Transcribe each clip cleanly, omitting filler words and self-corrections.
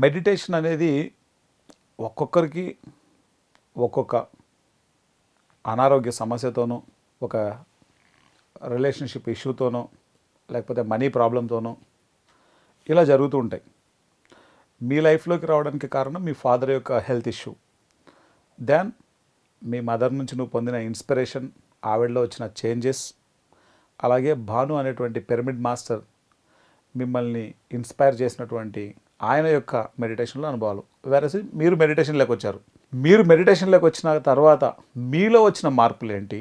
Meditation అనేది ఒక్కొక్కరికి ఒక్కొక్క అనారోగ్య సమస్యతోనో, ఒక రిలేషన్షిప్ ఇష్యూతోనో, లేకపోతే మనీ ప్రాబ్లంతోనో ఇలా జరుగుతూ ఉంటాయి. మీ లైఫ్లోకి రావడానికి కారణం మీ ఫాదర్ యొక్క హెల్త్ ఇష్యూ. దెన్ మీ మదర్ నుంచి నువ్వు పొందిన ఇన్స్పిరేషన్, ఆవిడలో వచ్చిన చేంజెస్, అలాగే భాను అనేటువంటి పిరమిడ్ మాస్టర్ మిమ్మల్ని ఇన్స్పైర్ చేసినటువంటి ఆయన యొక్క మెడిటేషన్లో అనుభవాలు. వేరేసి మీరు మెడిటేషన్లోకి వచ్చారు. మీరు మెడిటేషన్లోకి వచ్చిన తర్వాత మీలో వచ్చిన మార్పులు ఏంటి?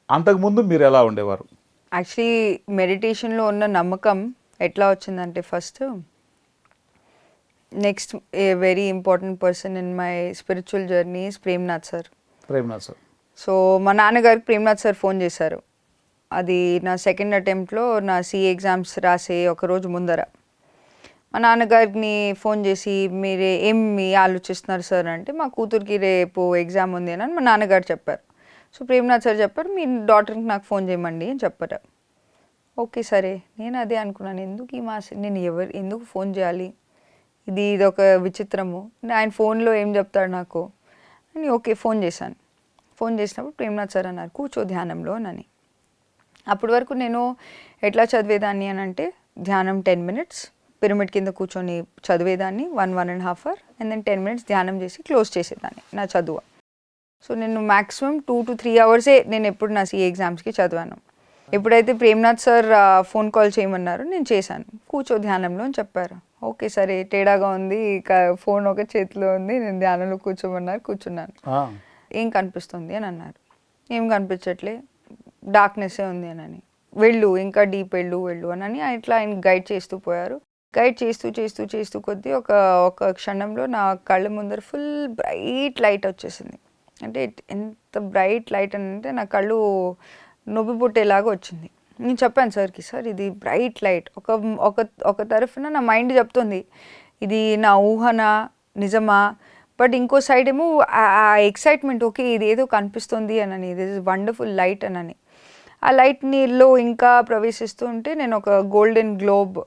అంతకుముందు మీరు ఎలా ఉండేవారు? యాక్చువల్లీ మెడిటేషన్లో ఉన్న నమ్మకం ఎట్లా వచ్చిందంటే, first next a very important person in my spiritual journey is Premnath sir. So మా నాన్నగారికి ప్రేమ్నాథ్ సార్ ఫోన్ చేశారు. అది నా సెకండ్ అటెంప్ట్లో నా సిఏ ఎగ్జామ్స్ రాసే ఒకరోజు ముందర. మా నాన్నగారిని ఫోన్ చేసి, మీరే ఏమి ఆలోచిస్తున్నారు సార్ అంటే, మా కూతురికి రేపు ఎగ్జామ్ ఉంది అని మా నాన్నగారు చెప్పారు. సో ప్రేమ్నాథ్ సార్ చెప్పారు, మీ డాటర్కి నాకు ఫోన్ చేయమండి అని చెప్పారు. ఓకే సరే, నేను అదే అనుకున్నాను, ఎందుకు ఈ నేను ఎందుకు ఫోన్ చేయాలి, ఇది ఒక విచిత్రము, ఆయన ఫోన్లో ఏం చెప్తాడు నాకు అని. ఓకే ఫోన్ చేశాను. ఫోన్ చేసినప్పుడు ప్రేమ్నాథ్ సార్ అన్నారు, కూర్చో ధ్యానంలో అని. అప్పటి వరకు నేను ఎట్లా చదివేదాన్ని అని అంటే, ధ్యానం 10 minutes, పిరమిడ్ కింద కూర్చొని చదివేదాన్ని 1.5 hours, అండ్ దెన్ 10 minutes ధ్యానం చేసి క్లోజ్ చేసేదాన్ని నా చదువు. సో నేను మ్యాక్సిమం 2 to 3 hours నేను ఎప్పుడు నా సిఏ ఎగ్జామ్స్కి చదివాను. ఎప్పుడైతే ప్రేమ్నాథ్ సార్ ఫోన్ కాల్ చేయమన్నారు, నేను చేశాను. కూర్చో ధ్యానంలో అని చెప్పారు. ఓకే సరే, తేడాగా ఉంది, ఫోన్ ఒక చేతిలో ఉంది, నేను ధ్యానంలో కూర్చోమన్నారు, కూర్చున్నాను. ఏం కనిపిస్తుంది అని అన్నారు. ఏం కనిపించట్లే, డార్క్నెస్సే ఉంది అని. వెళ్ళు, ఇంకా డీప్ వెళ్ళు అని ఇట్లా ఆయన గైడ్ చేస్తూ పోయారు. గైడ్ చేస్తూ కొద్దీ ఒక క్షణంలో నా కళ్ళ ముందర ఫుల్ బ్రైట్ లైట్ వచ్చేసింది. అంటే ఎంత బ్రైట్ లైట్ అని అంటే, నా కళ్ళు నొప్పి పుట్టేలాగా వచ్చింది. నేను చెప్పాను సార్కి, సార్ ఇది బ్రైట్ లైట్. ఒక తరఫున నా మైండ్ చెప్తుంది ఇది నా ఊహనా నిజమా, బట్ ఇంకో సైడ్ ఏమో ఆ ఎక్సైట్మెంట్, ఓకే ఇది ఏదో కనిపిస్తుంది అని, ఇది ఇస్ వండర్ఫుల్ లైట్ అని. ఆ లైట్ నీళ్ళు ఇంకా ప్రవేశిస్తూ ఉంటే, నేను ఒక గోల్డెన్ గ్లోబ్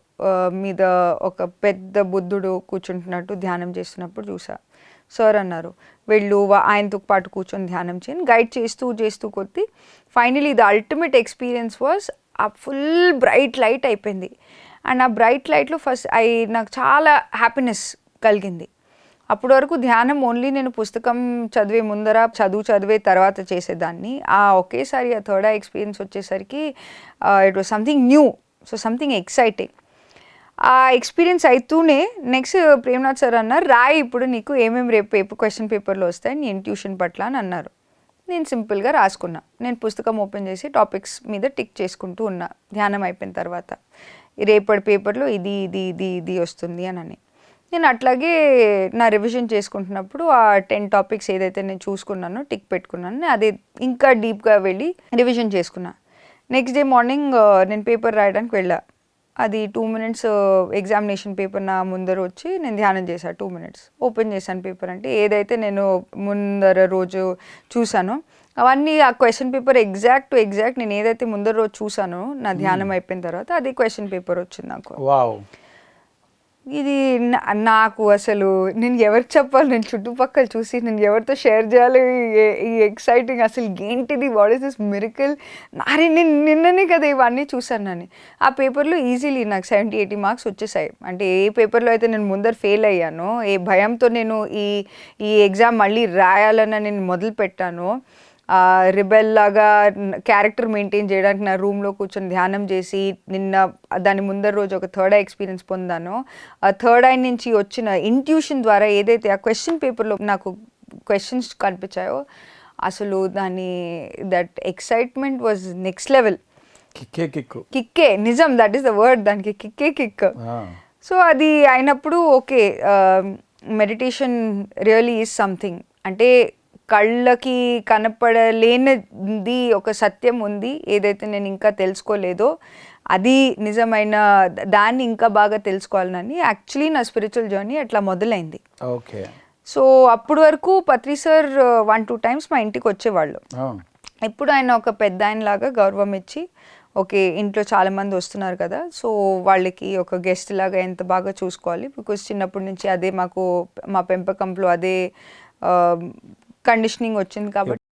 మీద ఒక పెద్ద బుద్ధుడు కూర్చుంటున్నట్టు ధ్యానం చేస్తున్నప్పుడు చూసా. సార్ అన్నారు, వెళ్ళు ఆయనతో పాటు కూర్చొని ధ్యానం చేయని. గైడ్ చేస్తూ కొద్దీ finally the ultimate experience was ఆ ఫుల్ బ్రైట్ లైట్ అయిపోయింది. అండ్ ఆ బ్రైట్ లైట్లో ఫస్ట్ నాకు చాలా హ్యాపీనెస్ కలిగింది. అప్పటి వరకు ధ్యానం ఓన్లీ నేను పుస్తకం చదివే ముందర, చదివే తర్వాత చేసేదాన్ని. ఒకేసారి ఆ థర్డ్ ఐ ఎక్స్పీరియన్స్ వచ్చేసరికి it was something new, so something exciting. ఆ ఎక్స్పీరియన్స్ అవుతూనే నెక్స్ట్ ప్రేమ్నాథ్ సార్ అన్నారు, రాయి ఇప్పుడు నీకు ఏమేమి రేపు క్వశ్చన్ పేపర్లో వస్తాయి నీ ఇంట్యూషన్ పట్ల అని అన్నారు. నేను సింపుల్గా రాసుకున్నా. నేను పుస్తకం ఓపెన్ చేసి టాపిక్స్ మీద టిక్ చేసుకుంటూ ఉన్నా. ధ్యానం అయిపోయిన తర్వాత రేపటి పేపర్లో ఇది వస్తుంది అని. నేను అట్లాగే నా రివిజన్ చేసుకుంటున్నప్పుడు ఆ 10 topics ఏదైతే నేను చూసుకున్నానో టిక్ పెట్టుకున్నాను, అదే ఇంకా డీప్గా వెళ్ళి రివిజన్ చేసుకున్నా. నెక్స్ట్ డే మార్నింగ్ నేను పేపర్ రాయడానికి వెళ్ళా. అది 2 minutes ఎగ్జామినేషన్ పేపర్ నా ముందర వచ్చి నేను ధ్యానం చేశాను. 2 minutes ఓపెన్ చేశాను పేపర్. అంటే ఏదైతే నేను ముందర రోజు చూసానో అవన్నీ ఆ క్వశ్చన్ పేపర్ ఎగ్జాక్ట్ నేను ఏదైతే ముందర రోజు చూసానో నా ధ్యానం అయిపోయిన తర్వాత అదే క్వశ్చన్ పేపర్ వచ్చింది నాకు. ఇది నాకు అసలు నేను ఎవరికి చెప్పాలి, నేను చుట్టుపక్కల చూసి నేను ఎవరితో షేర్ చేయాలి ఈ ఎక్సైటింగ్, అసలు ఏంటిది, వాట్ ఈస్ దిస్ మిరకల్, నేను నిన్ననే కదా ఇవన్నీ చూసాను అని. ఆ పేపర్లో ఈజీలీ నాకు 70-80 marks వచ్చేసాయి. అంటే ఏ పేపర్లో అయితే నేను ముందర ఫెయిల్ అయ్యానో, ఏ భయంతో నేను ఈ ఎగ్జామ్ మళ్ళీ రాయాలని నేను మొదలు పెట్టానో, రిబెల్ లాగా క్యారెక్టర్ మెయింటైన్ చేయడానికి నా రూమ్లో కూర్చొని ధ్యానం చేసి నిన్న దాని ముందర రోజు ఒక థర్డ్ ఐ ఎక్స్పీరియన్స్ పొందానో, ఆ థర్డ్ ఐ నుంచి వచ్చిన ఇంట్యూషన్ ద్వారా ఏదైతే ఆ క్వశ్చన్ పేపర్లో నాకు క్వశ్చన్స్ కనిపించాయో, అసలు that excitement was next level. కిక్కే నిజం, దట్ ఈస్ ద వర్డ్, దానికి కిక్. సో అది అయినప్పుడు okay, meditation really is something. అంటే కళ్ళకి కనపడలేనిది ఒక సత్యం ఉంది, ఏదైతే నేను ఇంకా తెలుసుకోలేదో అది నిజమైన దాన్ని ఇంకా బాగా తెలుసుకోవాలని యాక్చువల్లీ నా స్పిరిచువల్ జర్నీ అట్లా మొదలైంది. ఓకే. సో అప్పటి వరకు పత్రి సార్ 1-2 times మా ఇంటికి వచ్చేవాళ్ళు. ఇప్పుడు ఆయన ఒక పెద్ద ఆయనలాగా గౌరవం ఇచ్చి ఓకే ఇంట్లో చాలామంది వస్తున్నారు కదా, సో వాళ్ళకి ఒక గెస్ట్ లాగా ఎంత బాగా చూసుకోవాలి, బికాజ్ చిన్నప్పటి నుంచి అదే మాకు మా పెంపకంలో అదే కండిషనింగ్ వచ్చింది కాబట్టి